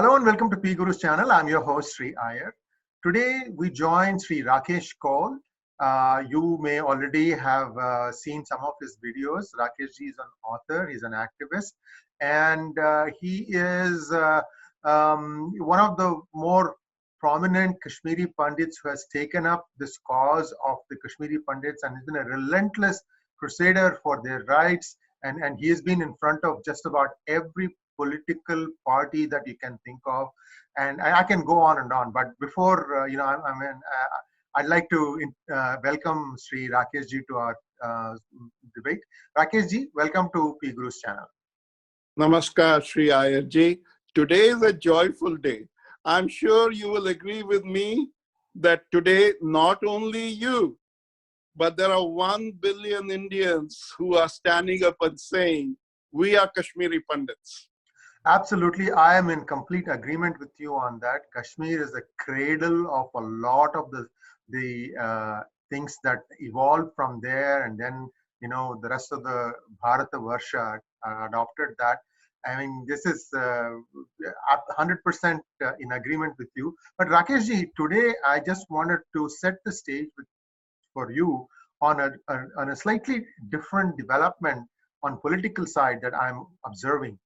Hello and welcome to PGurus channel. I'm your host Sri Iyer. Today we join Sri Rakesh Kaul. You may already have seen some of his videos. Rakesh ji is an author, he's an activist, and he is one of the more prominent Kashmiri Pandits who has taken up this cause of the Kashmiri Pandits and has been a relentless crusader for their rights. And he has been in front of just about every political party that you can think of, and I can go on and on. But before I'd like to welcome Sri Rakesh ji to our debate. Rakesh ji, welcome to PGurus channel. Namaskar, Sri Iyer ji. Today is a joyful day. I'm sure you will agree with me that today not only you, but there are 1 billion Indians who are standing up and saying, we are Kashmiri Pandits. Absolutely, I am in complete agreement with you on that. Kashmir is the cradle of a lot of the things that evolved from there, and then the rest of the Bharata Varsha adopted that. I mean, this is 100% in agreement with you. But Rakesh ji, today I just wanted to set the stage for you on a slightly different development on political side that I'm observing.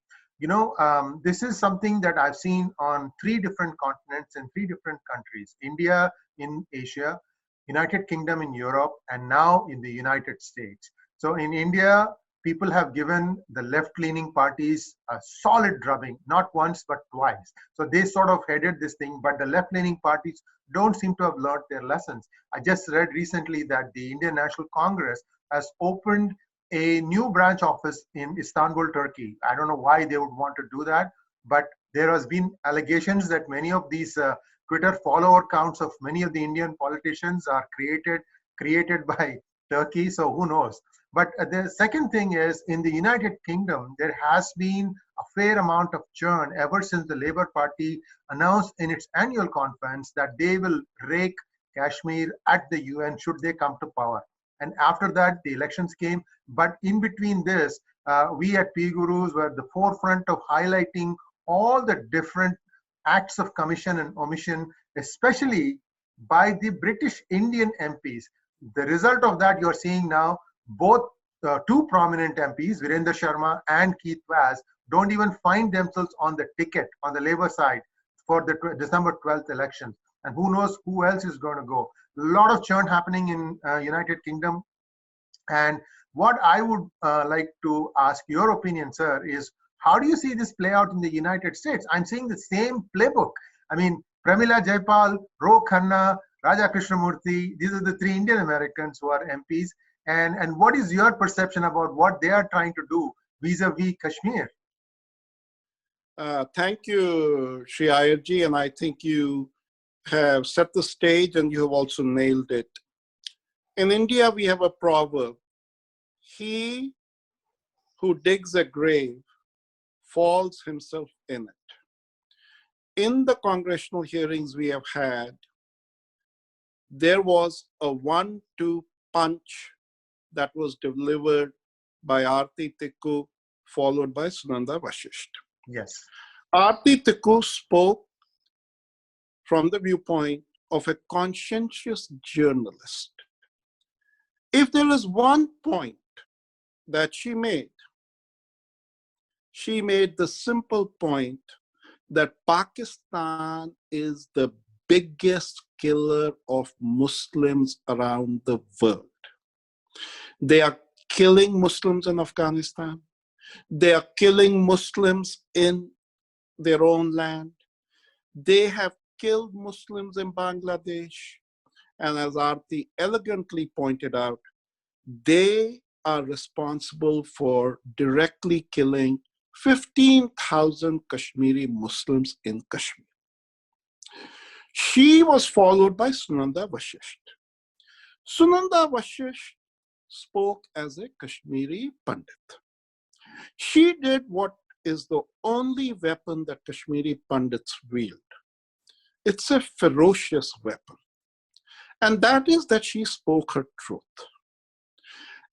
This is something that I've seen on 3 different continents in 3 different countries: India in Asia, United Kingdom in Europe, and now in the United States. So in India, people have given the left-leaning parties a solid drubbing, not once but twice. So they sort of headed this thing, but the left-leaning parties don't seem to have learned their lessons. I just read recently that the Indian National Congress has opened a new branch office in Istanbul, Turkey. I don't know why they would want to do that, but there has been allegations that many of these Twitter follower counts of many of the Indian politicians are created by Turkey, so who knows. But the second thing is, in the United Kingdom, there has been a fair amount of churn ever since the Labour Party announced in its annual conference that they will rake Kashmir at the UN should they come to power. And after that, the elections came. But in between this, we at PGurus were at the forefront of highlighting all the different acts of commission and omission, especially by the British Indian MPs. The result of that you're seeing now, both 2 prominent MPs, Virendra Sharma and Keith Vaz, don't even find themselves on the ticket on the Labour side for the December 12th elections. And who knows who else is going to go. A lot of churn happening in United Kingdom. And what I would like to ask your opinion, sir, is how do you see this play out in the United States? I'm seeing the same playbook. I mean, Pramila Jayapal, Ro Khanna, Raja Krishnamurthy, these are the 3 Indian Americans who are MPs. And what is your perception about what they are trying to do vis-a-vis Kashmir? Thank you, Sri Iyer ji, and I think you have set the stage and you have also nailed it. In India, we have a proverb: he who digs a grave falls himself in it. In the congressional hearings we have had, there was a 1-2 punch that was delivered by Aarti Tikoos, followed by Sunanda Vashisht. Yes. Aarti Tikoos spoke from the viewpoint of a conscientious journalist. If there is one point that she made the simple point that Pakistan is the biggest killer of Muslims around the world. They are killing Muslims in Afghanistan. They are killing Muslims in their own land. They have killed Muslims in Bangladesh. And as Aarti elegantly pointed out, they are responsible for directly killing 15,000 Kashmiri Muslims in Kashmir. She was followed by Sunanda Vashisht. Sunanda Vashisht spoke as a Kashmiri Pandit. She did what is the only weapon that Kashmiri Pandits wield. It's a ferocious weapon. And that is that she spoke her truth.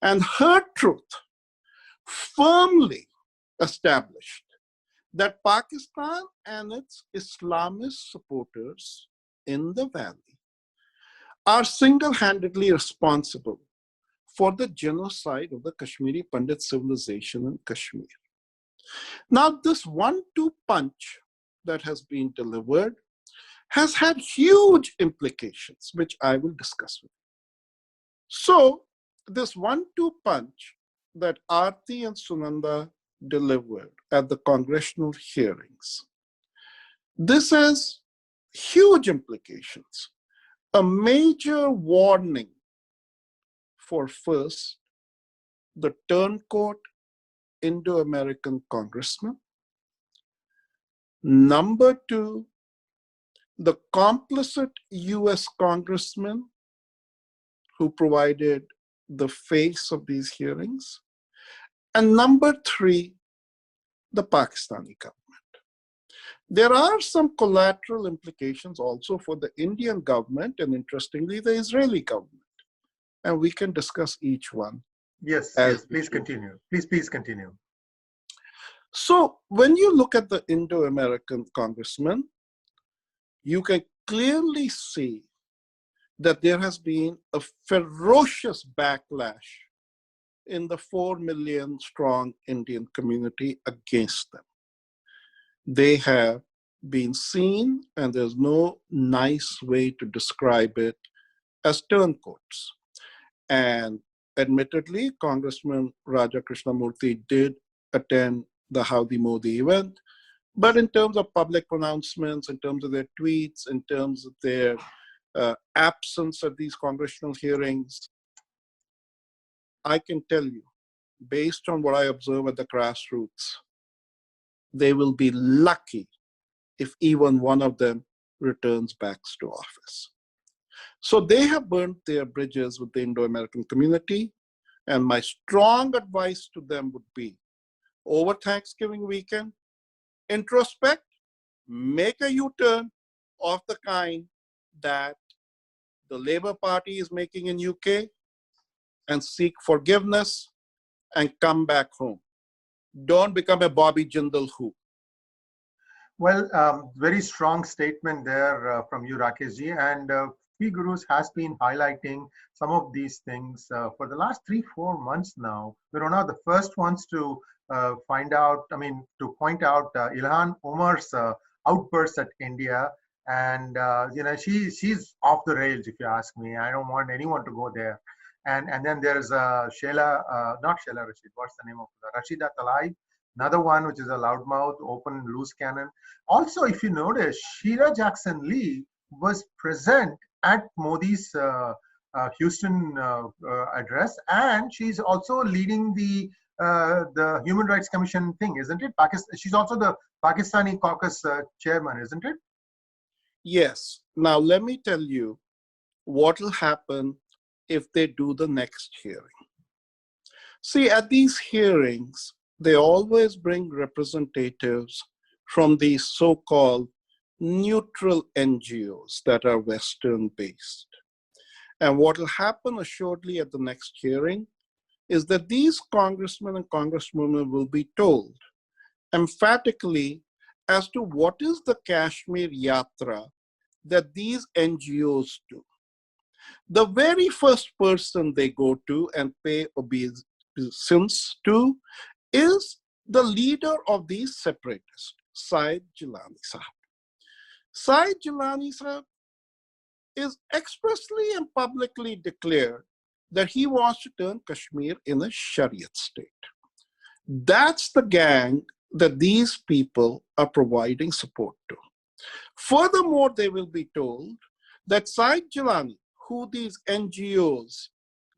And her truth firmly established that Pakistan and its Islamist supporters in the valley are single-handedly responsible for the genocide of the Kashmiri Pandit civilization in Kashmir. Now, this 1-2 punch that has been delivered has had huge implications, which I will discuss with you. So, this 1-2 punch that Aarti and Sunanda delivered at the congressional hearings, this has huge implications. A major warning for, first, the turncoat Indo-American congressman. Number two, the complicit US congressmen who provided the face of these hearings. And number three, the Pakistani government. There are some collateral implications also for the Indian government and, interestingly, the Israeli government. And we can discuss each one. Yes, yes, please continue. Please continue. So when you look at the Indo-American congressmen, you can clearly see that there has been a ferocious backlash in the 4 million strong Indian community against them. They have been seen, and there's no nice way to describe it, as turncoats. And admittedly, Congressman Raja Krishnamurthy did attend the Howdy Modi event, but in terms of public pronouncements, in terms of their tweets, in terms of their absence at these congressional hearings, I can tell you, based on what I observe at the grassroots, they will be lucky if even one of them returns back to office. So they have burnt their bridges with the Indo-American community, and my strong advice to them would be, over Thanksgiving weekend, introspect, make a U-turn of the kind that the Labour Party is making in UK, and seek forgiveness and come back home. Don't become a Bobby Jindal who. Well, very strong statement there from you, Rakeshji. And PGurus has been highlighting some of these things for the last 3-4 months now. We're one of the first ones to to point out Ilhan Omar's outbursts at India. And, she's off the rails, if you ask me. I don't want anyone to go there. And then there's not Sheila Rashid, what's the name of Rashida Tlaib, another one which is a loudmouth, open, loose cannon. Also, if you notice, Sheila Jackson Lee was present at Modi's Houston address, and she's also leading the Human Rights Commission thing, isn't it? She's also the Pakistani caucus chairman, isn't it? Yes. Now, let me tell you what will happen if they do the next hearing. See, at these hearings, they always bring representatives from these so-called neutral NGOs that are Western-based. And what will happen assuredly at the next hearing is that these congressmen and congresswomen will be told emphatically as to what is the Kashmir Yatra that these NGOs do. The very first person they go to and pay obeisance to is the leader of these separatists, Syed Jilani Sahab. Syed Jilani Sahab is expressly and publicly declared that he wants to turn Kashmir in a Shariat state. That's the gang that these people are providing support to. Furthermore, they will be told that Syed Jilani, who these NGOs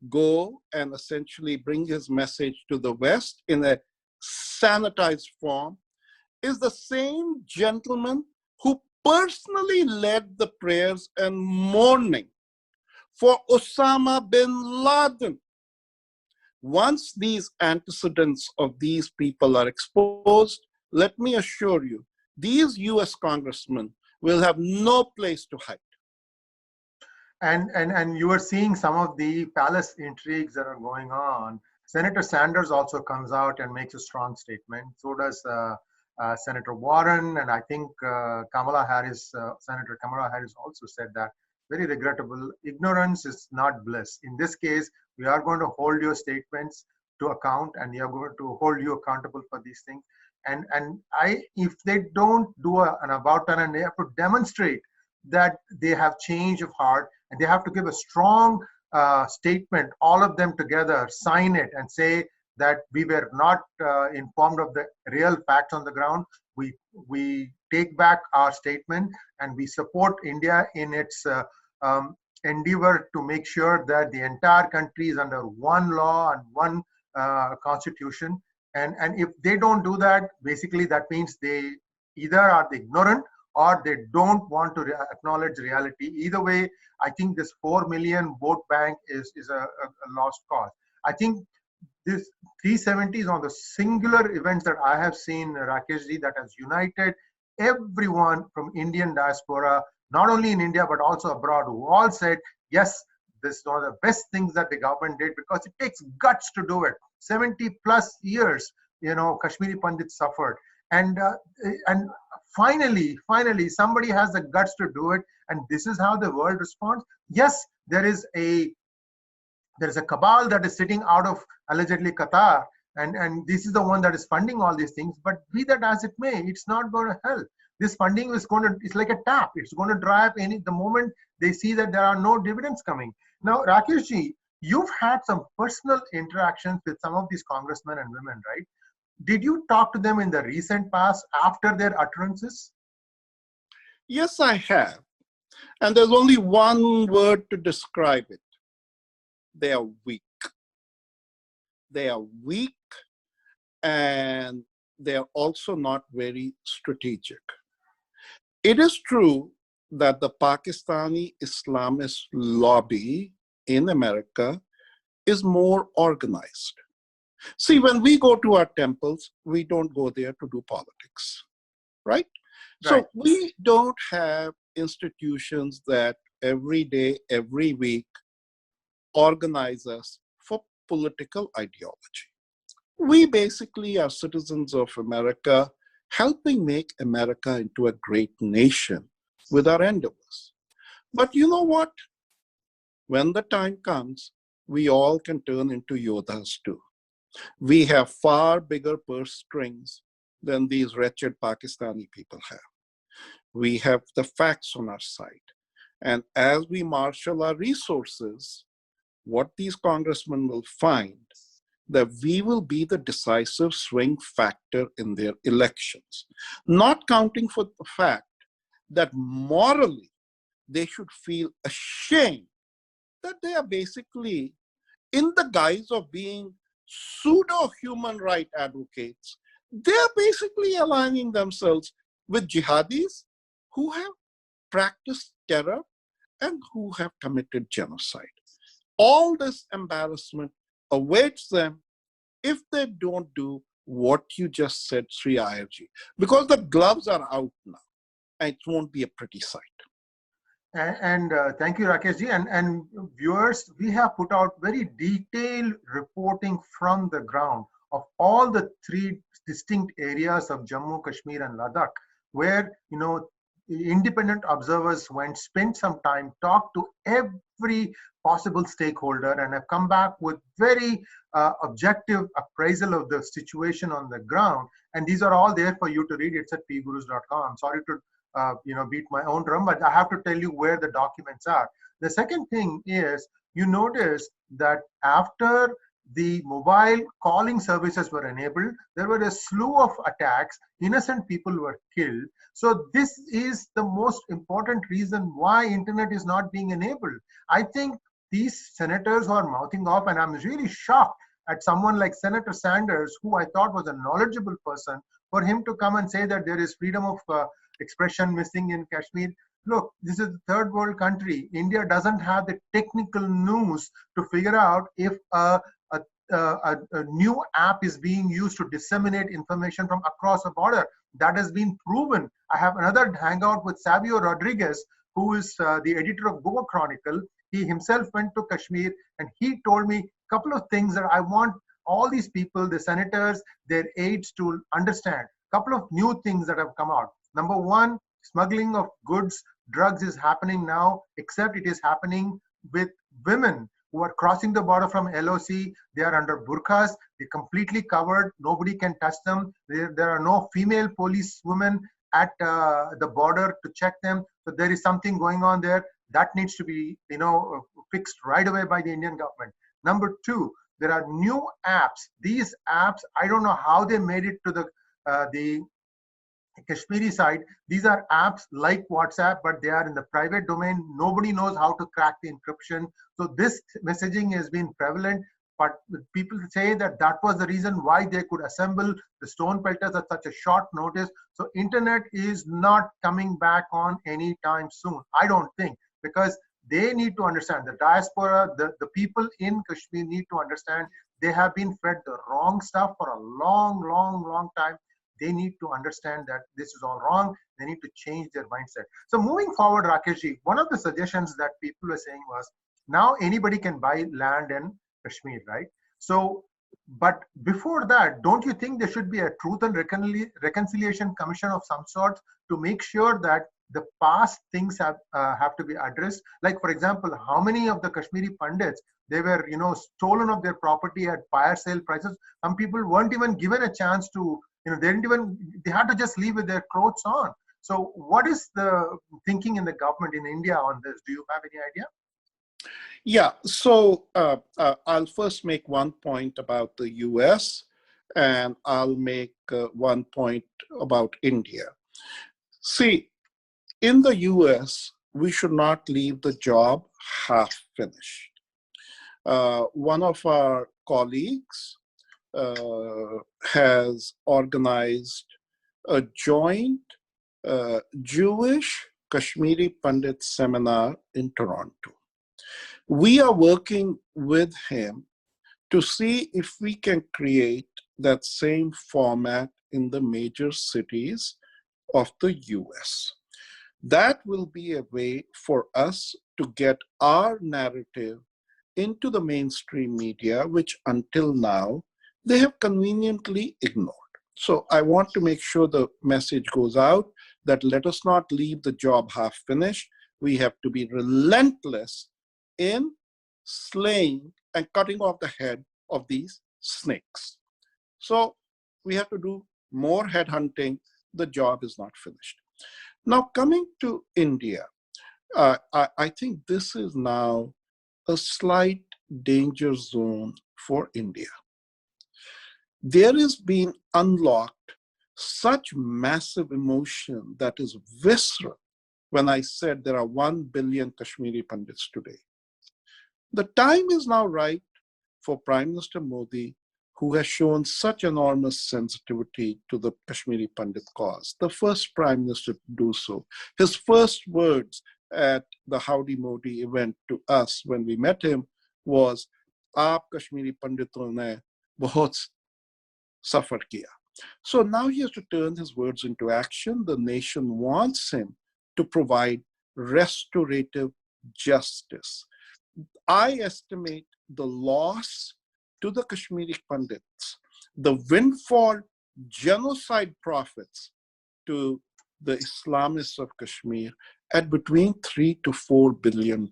go and essentially bring his message to the West in a sanitized form, is the same gentleman who personally led the prayers and mourning for Osama bin Laden. Once these antecedents of these people are exposed, let me assure you, these US congressmen will have no place to hide. And you are seeing some of the palace intrigues that are going on. Senator Sanders also comes out and makes a strong statement. So does Senator Warren, and I think Kamala Harris, Senator Kamala Harris also said that. Very regrettable. Ignorance is not bliss. In this case, we are going to hold your statements to account, and we are going to hold you accountable for these things. And if they don't do an about turn, and they have to demonstrate that they have change of heart, and they have to give a strong statement, all of them together, sign it and say that we were not informed of the real facts on the ground. We take back our statement, and we support India in its endeavor to make sure that the entire country is under one law and one constitution. And if they don't do that, basically that means they either are ignorant or they don't want to acknowledge reality. Either way, I think this 4 million vote bank is a lost cause. I think this 370 is on the singular events that I have seen, Rakeshji, that has united everyone from Indian diaspora, not only in India, but also abroad, who all said, yes, this is one of the best things that the government did, because it takes guts to do it. 70 plus years, Kashmiri Pandits suffered. And finally, somebody has the guts to do it. And this is how the world responds. Yes, there is a cabal that is sitting out of allegedly Qatar, and this is the one that is funding all these things. But be that as it may, it's not going to help. This funding is it's like a tap. It's going to dry up the moment they see that there are no dividends coming. Now, Rakeshji, you've had some personal interactions with some of these congressmen and women, right? Did you talk to them in the recent past after their utterances? Yes, I have. And there's only one word to describe it. They are weak. They are weak, and they are also not very strategic. It is true that the Pakistani Islamist lobby in America is more organized. See, when we go to our temples, we don't go there to do politics, right? So we don't have institutions that every day, every week, organize us for political ideology. We basically are citizens of America, helping make America into a great nation with our endeavors. But you know what? When the time comes, we all can turn into Yodhas too. We have far bigger purse strings than these wretched Pakistani people have. We have the facts on our side. And as we marshal our resources, what these congressmen will find that we will be the decisive swing factor in their elections, not counting for the fact that morally they should feel ashamed that they are basically, in the guise of being pseudo-human rights advocates, they're basically aligning themselves with jihadis who have practiced terror and who have committed genocide. All this embarrassment awaits them if they don't do what you just said, Sri IRG, because the gloves are out now and it won't be a pretty sight. And thank you, Rakeshji. And viewers, we have put out very detailed reporting from the ground of all the 3 distinct areas of Jammu, Kashmir, and Ladakh, where independent observers spent some time, talked to every possible stakeholder, and have come back with very objective appraisal of the situation on the ground. And these are all there for you to read. It's at PGurus.com. I'm sorry to beat my own drum, but I have to tell you where the documents are. The second thing is, you notice that after the mobile calling services were enabled, there were a slew of attacks. Innocent people were killed. So this is the most important reason why internet is not being enabled. I think these senators who are mouthing off, and I'm really shocked at someone like Senator Sanders, who I thought was a knowledgeable person, for him to come and say that there is freedom of expression missing in Kashmir. Look, this is a third world country. India doesn't have the technical news to figure out if a new app is being used to disseminate information from across a border. That has been proven. I have another hangout with Savio Rodriguez, who is the editor of Goa Chronicle. He himself went to Kashmir, and he told me a couple of things that I want all these people, the senators, their aides, to understand. couple of new things that have come out. Number one, smuggling of goods, drugs is happening now, except it is happening with women who are crossing the border from LOC. They are under burqas, they're completely covered, nobody can touch them. There are no female police women at the border to check them. So there is something going on there that needs to be, fixed right away by the Indian government. Number two, there are new apps. These apps, I don't know how they made it to the Kashmiri side. These are apps like WhatsApp, but they are in the private domain. Nobody knows how to crack the encryption. So this messaging has been prevalent, but people say that that was the reason why they could assemble the stone pelters at such a short notice. So internet is not coming back on anytime soon, I don't think, because they need to understand, the diaspora, the people in Kashmir need to understand they have been fed the wrong stuff for a long time. They need to understand that this is all wrong. They need to change their mindset. So moving forward, Rakeshji, one of the suggestions that people were saying was, now anybody can buy land in Kashmir, right? So, but before that, don't you think there should be a truth and reconciliation commission of some sort to make sure that the past things have to be addressed? Like, for example, how many of the Kashmiri Pandits, they were, stolen of their property at fire sale prices. Some people weren't even given a chance to, they had to just leave with their clothes on. So what is the thinking in the government in India on this? Do you have any idea? Yeah, so I'll first make one point about the US, and I'll make one point about India. See, in the US, we should not leave the job half finished. One of our colleagues has organized a joint Jewish Kashmiri Pandit seminar in Toronto. We are working with him to see if we can create that same format in the major cities of the US. That will be a way for us to get our narrative into the mainstream media, which until now, they have conveniently ignored. So I want to make sure the message goes out that let us not leave the job half finished. We have to be relentless in slaying and cutting off the head of these snakes. So we have to do more headhunting. The job is not finished. Now coming to India, I think this is now a slight danger zone for India. There is being unlocked such massive emotion that is visceral when I said there are 1 billion Kashmiri Pandits today. The time is now right for Prime Minister Modi, who has shown such enormous sensitivity to the Kashmiri Pandit cause, the first Prime Minister to do so. His first words at the Howdy Modi event to us when we met him was, "Aap Kashmiri Panditon ne bahut suffer kiya." So now he has to turn his words into action. The nation wants him to provide restorative justice. I estimate the loss to the Kashmiri Pandits, the windfall genocide profits to the Islamists of Kashmir at between $3 to $4 billion.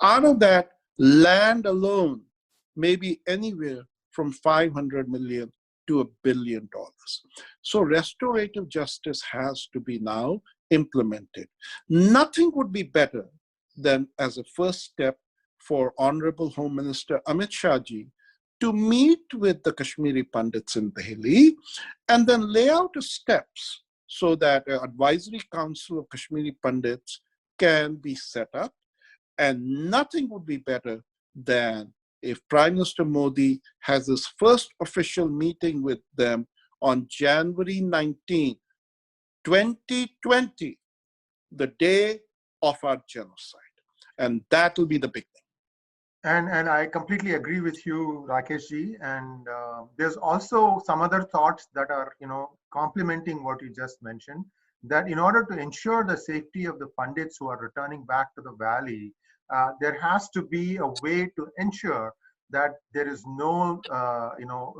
Out of that, land alone may be anywhere from 500 million to $1 billion. So restorative justice has to be now implemented. Nothing would be better than, as a first step, for Honorable Home Minister Amit Shah ji to meet with the Kashmiri Pandits in Delhi and then lay out the steps so that an advisory council of Kashmiri Pandits can be set up. And nothing would be better than if Prime Minister Modi has his first official meeting with them on January 19, 2020, the day of our genocide. And that will be the big thing. And I completely agree with you, Rakesh ji. And there's also some other thoughts that are, complementing what you just mentioned, that in order to ensure the safety of the Pandits who are returning back to the valley, there has to be a way to ensure that there is no,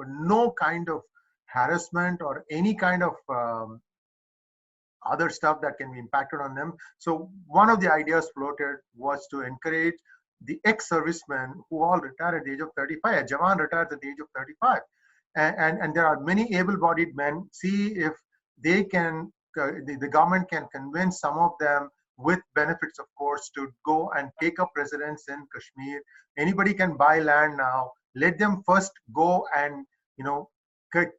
no kind of harassment or any kind of other stuff that can be impacted on them. So one of the ideas floated was to encourage the ex-servicemen who all retired at the age of 35. A Jawan retires at the age of 35. And there are many able-bodied men. See if they can, the government can convince some of them with benefits, of course, to go and take up residence in Kashmir. Anybody can buy land now. Let them first go and,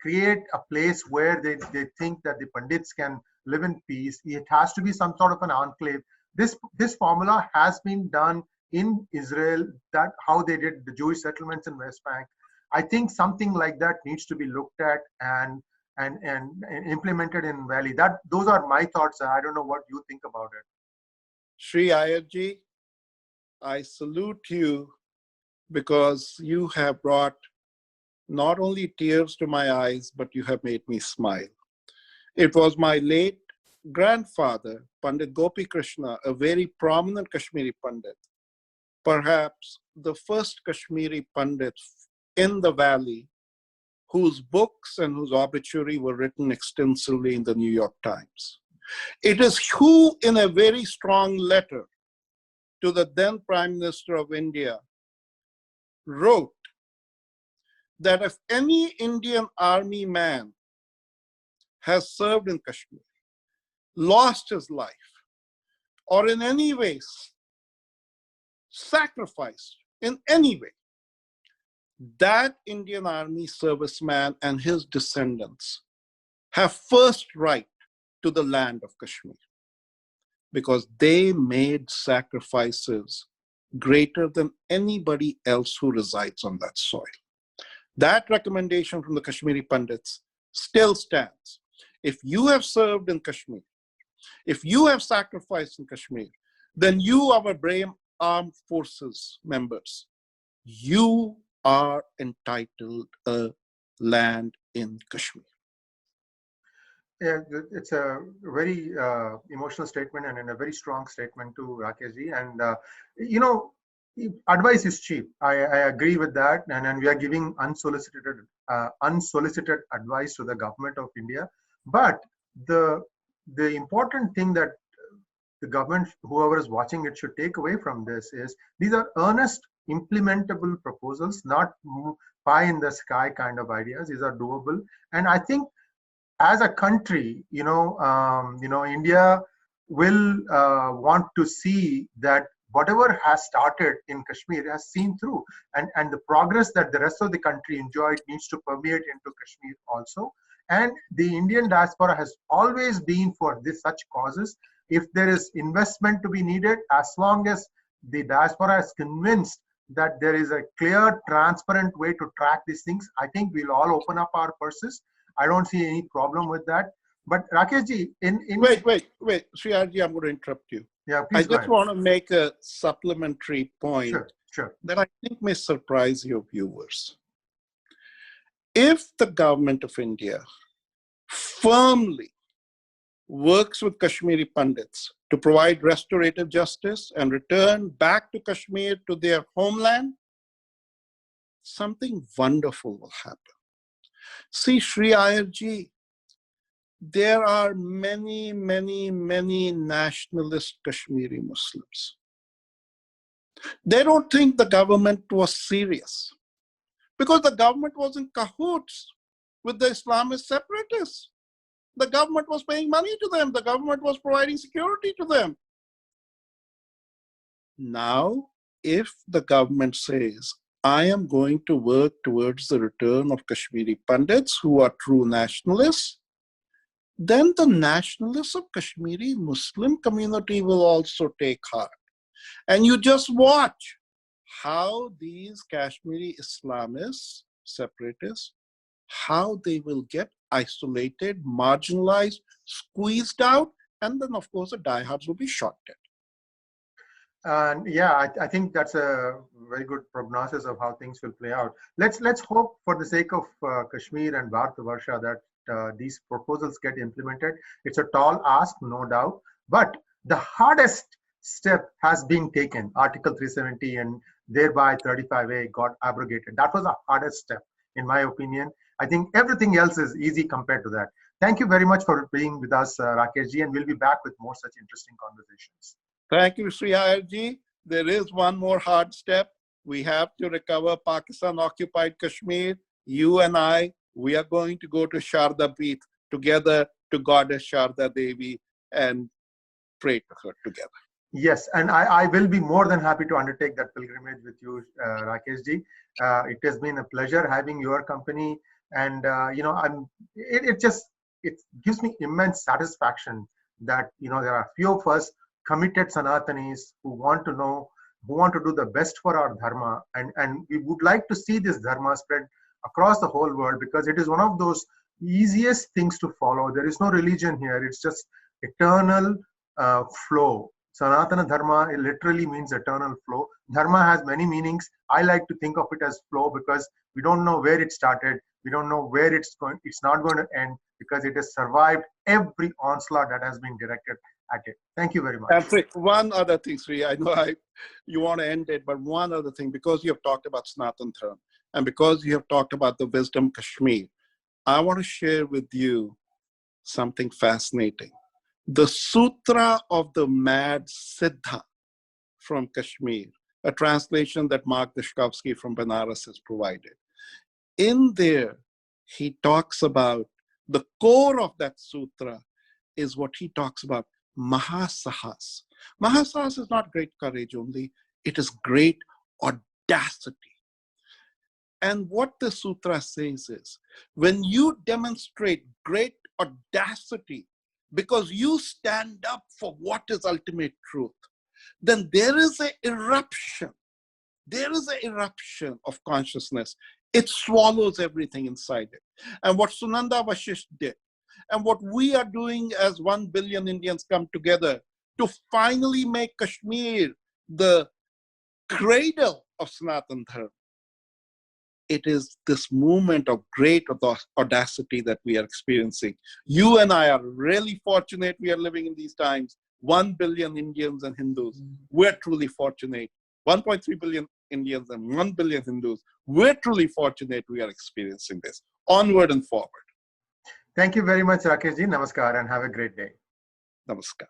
create a place where they think that the Pandits can live in peace. It has to be some sort of an enclave. This formula has been done in Israel, that how they did the Jewish settlements in West Bank. I think something like that needs to be looked at and implemented in Valley. Those are my thoughts. I don't know what you think about it. Sri Ayerji, I salute you because you have brought not only tears to my eyes, but you have made me smile. It was my late grandfather, Pandit Gopi Krishna, a very prominent Kashmiri Pandit, perhaps the first Kashmiri Pandit in the Valley, whose books and whose obituary were written extensively in the New York Times. It is who, in a very strong letter to the then Prime Minister of India, wrote that if any Indian army man has served in Kashmir, lost his life, or in any way sacrificed in any way, that Indian army serviceman and his descendants have first right to the land of Kashmir, because they made sacrifices greater than anybody else who resides on that soil. That recommendation from the Kashmiri Pandits still stands. If you have served in Kashmir, if you have sacrificed in Kashmir, then you, our brave armed forces members, you are entitled a land in Kashmir. Yeah, it's a very emotional statement and a very strong statement to Rakeshji. And, advice is cheap. I agree with that. And we are giving unsolicited advice to the government of India. But the important thing that the government, whoever is watching it, should take away from this is these are earnest, implementable proposals, not pie in the sky kind of ideas. These are doable. And I think as a country, India will want to see that whatever has started in Kashmir has seen through, and the progress that the rest of the country enjoyed needs to permeate into Kashmir also. And the Indian diaspora has always been for such causes. If there is investment to be needed, as long as the diaspora is convinced that there is a clear, transparent way to track these things, I think we'll all open up our purses. I don't see any problem with that. But Rakeshji, Wait, Sri Aarti, I'm going to interrupt you. Yeah, please. I just want to make a supplementary point sure. that I think may surprise your viewers. If the government of India firmly works with Kashmiri Pandits to provide restorative justice and return back to Kashmir to their homeland, something wonderful will happen. See, Sri Ayerji, there are many, many, many nationalist Kashmiri Muslims. They don't think the government was serious because the government was in cahoots with the Islamist separatists. The government was paying money to them. The government was providing security to them. Now, if the government says, I am going to work towards the return of Kashmiri Pandits who are true nationalists, then the nationalists of Kashmiri Muslim community will also take heart. And you just watch how these Kashmiri Islamists, separatists, how they will get isolated, marginalized, squeezed out, and then of course the diehards will be shot dead. And yeah, I think that's a very good prognosis of how things will play out. Let's hope, for the sake of Kashmir and Bharatavarsha, that these proposals get implemented. It's a tall ask, no doubt, but the hardest step has been taken. Article 370 and thereby 35A got abrogated. That was the hardest step in my opinion. I think everything else is easy compared to that. Thank you very much for being with us, Rakesh ji, and we'll be back with more such interesting conversations. Thank you, Sri Hayarji. There is one more hard step. We have to recover Pakistan-occupied Kashmir. You and I, we are going to go to Sharda Peeth together to Goddess Sharda Devi and pray to her together. Yes, and I will be more than happy to undertake that pilgrimage with you, Rakesh ji. It has been a pleasure having your company, and it gives me immense satisfaction that there are few of us committed Sanatanis who want to know, who want to do the best for our dharma, and we would like to see this dharma spread across the whole world, because it is one of those easiest things to follow. There is no religion here; it's just eternal flow. Sanatana Dharma, it literally means eternal flow. Dharma has many meanings. I like to think of it as flow because we don't know where it started. We don't know where it's going. It's not going to end because it has survived every onslaught that has been directed at it. Thank you very much. And one other thing, Sri, I know you want to end it, but one other thing, because you have talked about Sanatana Dharma and because you have talked about the wisdom Kashmir, I want to share with you something fascinating. The Sutra of the Mad Siddha from Kashmir, a translation that Mark Dishkovsky from Benares has provided. In there, he talks about the core of that sutra is what he talks about, Mahasahas. Mahasahas is not great courage only, it is great audacity. And what the sutra says is, when you demonstrate great audacity because you stand up for what is ultimate truth, then there is an eruption. There is an eruption of consciousness. It swallows everything inside it. And what Sunanda Vashisht did, and what we are doing as 1 billion Indians come together to finally make Kashmir the cradle of Sanatana Dharma, it is this movement of great audacity that we are experiencing. You and I are really fortunate we are living in these times. 1 billion Indians and Hindus. We're truly fortunate. 1.3 billion Indians and 1 billion Hindus. We're truly fortunate we are experiencing this. Onward and forward. Thank you very much, Rakesh ji. Namaskar and have a great day. Namaskar.